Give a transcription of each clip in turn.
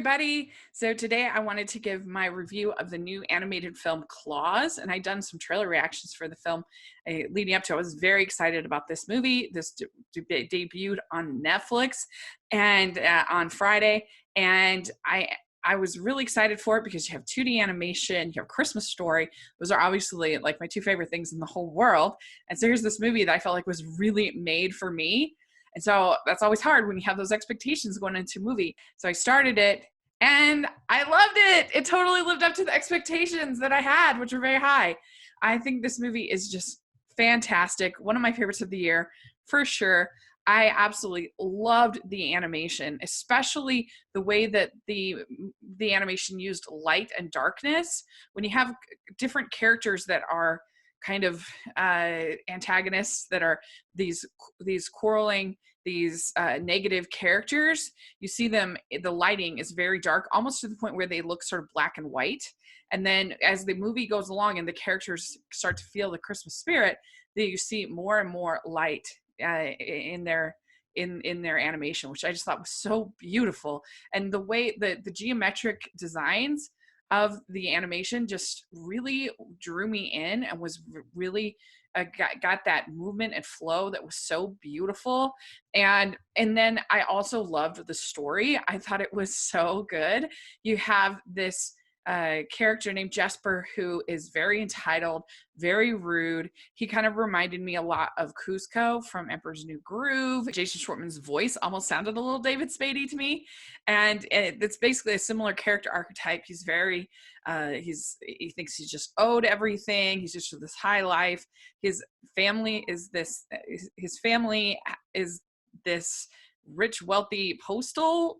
everybody. So today I wanted to give my review of the new animated film Klaus, and I'd done some trailer reactions for the film leading up to it. I was very excited about this movie. This debuted on Netflix and on Friday, and I was really excited for it because you have 2D animation, you have Christmas Story. Those are obviously like my two favorite things in the whole world. And so here's this movie that I felt like was really made for me. And so that's always hard when you have those expectations going into a movie. So I started it and I loved it. It totally lived up to the expectations that I had, which were very high. I think this movie is just fantastic. One of my favorites of the year, for sure. I absolutely loved the animation, especially the way that the animation used light and darkness. When you have different characters that are kind of antagonists, that are these quarreling, these negative characters, you see them, the lighting is very dark, almost to the point where they look sort of black and white. And then as the movie goes along and the characters start to feel the Christmas spirit, then you see more and more light in their animation, which I just thought was so beautiful. And the way the geometric designs of the animation just really drew me in and was really got that movement and flow that was so beautiful. And then I also loved the story. I thought it was so good. You have this character named Jesper who is very entitled, very rude. He kind of reminded me a lot of Cusco from Emperor's New Groove. Jason Schwartzman's voice almost sounded a little David Spady to me, and it's basically a similar character archetype. He's very he thinks he's just owed everything. He's just this high life. His family is this rich, wealthy postal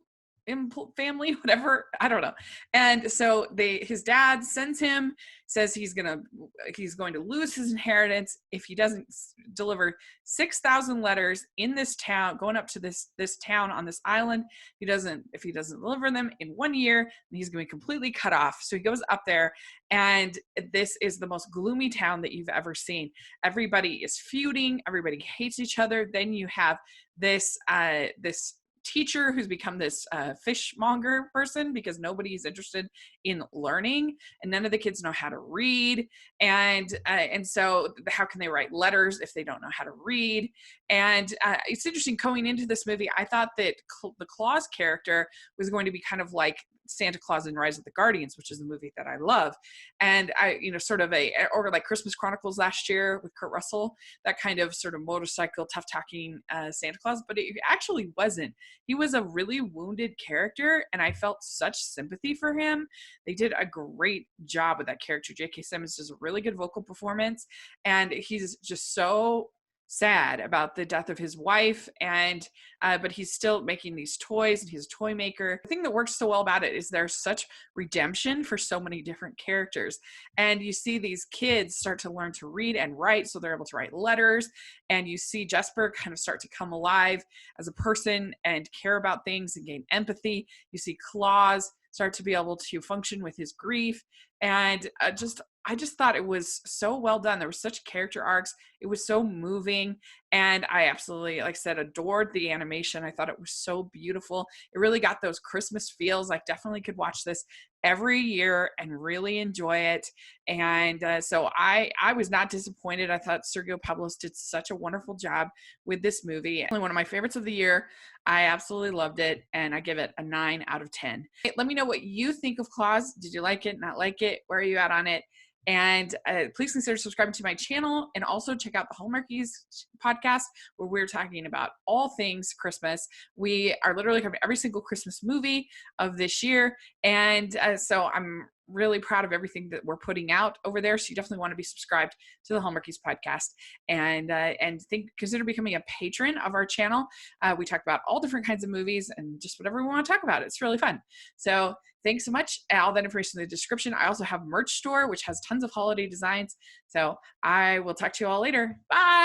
family, whatever, I don't know. And so his dad sends him, says he's going to lose his inheritance if he doesn't deliver 6,000 letters in this town, going up to this town on this island. If he doesn't deliver them in 1 year, then he's going to be completely cut off. So he goes up there, and this is the most gloomy town that you've ever seen. Everybody is feuding, everybody hates each other. Then you have this teacher who's become this fishmonger person because nobody's interested in learning, and none of the kids know how to read, and so how can they write letters if they don't know how to read? And it's interesting, going into this movie, I thought that the Claus character was going to be kind of like Santa Claus in Rise of the Guardians, which is a movie that I love, and sort of or like Christmas Chronicles last year with Kurt Russell, that kind of sort of motorcycle, tough talking Santa Claus. But it actually wasn't. He was a really wounded character, and I felt such sympathy for him. They did a great job with that character. J.K. Simmons does a really good vocal performance, and he's just so sad about the death of his wife, and but he's still making these toys, and he's a toy maker. The thing that works so well about it is there's such redemption for so many different characters, and you see these kids start to learn to read and write, so they're able to write letters, and you see Jesper kind of start to come alive as a person and care about things and gain empathy. You see Claus start to be able to function with his grief, and I just thought it was so well done. There were such character arcs. It was so moving. And I absolutely, like I said, adored the animation. I thought it was so beautiful. It really got those Christmas feels. I definitely could watch this every year and really enjoy it. And so I was not disappointed. I thought Sergio Pablos did such a wonderful job with this movie. One of my favorites of the year. I absolutely loved it, and I give it a 9 out of 10. Hey, let me know what you think of Claus. Did you like it, not like it? Where are you at on it? And please consider subscribing to my channel, and also check out the Hallmarkies podcast, where we're talking about all things Christmas. We are literally covering every single Christmas movie of this year. And so I'm really proud of everything that we're putting out over there. So you definitely want to be subscribed to the Hallmarkies podcast, and consider becoming a patron of our channel. We talk about all different kinds of movies and just whatever we want to talk about. It's really fun. So thanks so much. All that information in the description. I also have a merch store, which has tons of holiday designs. So I will talk to you all later. Bye.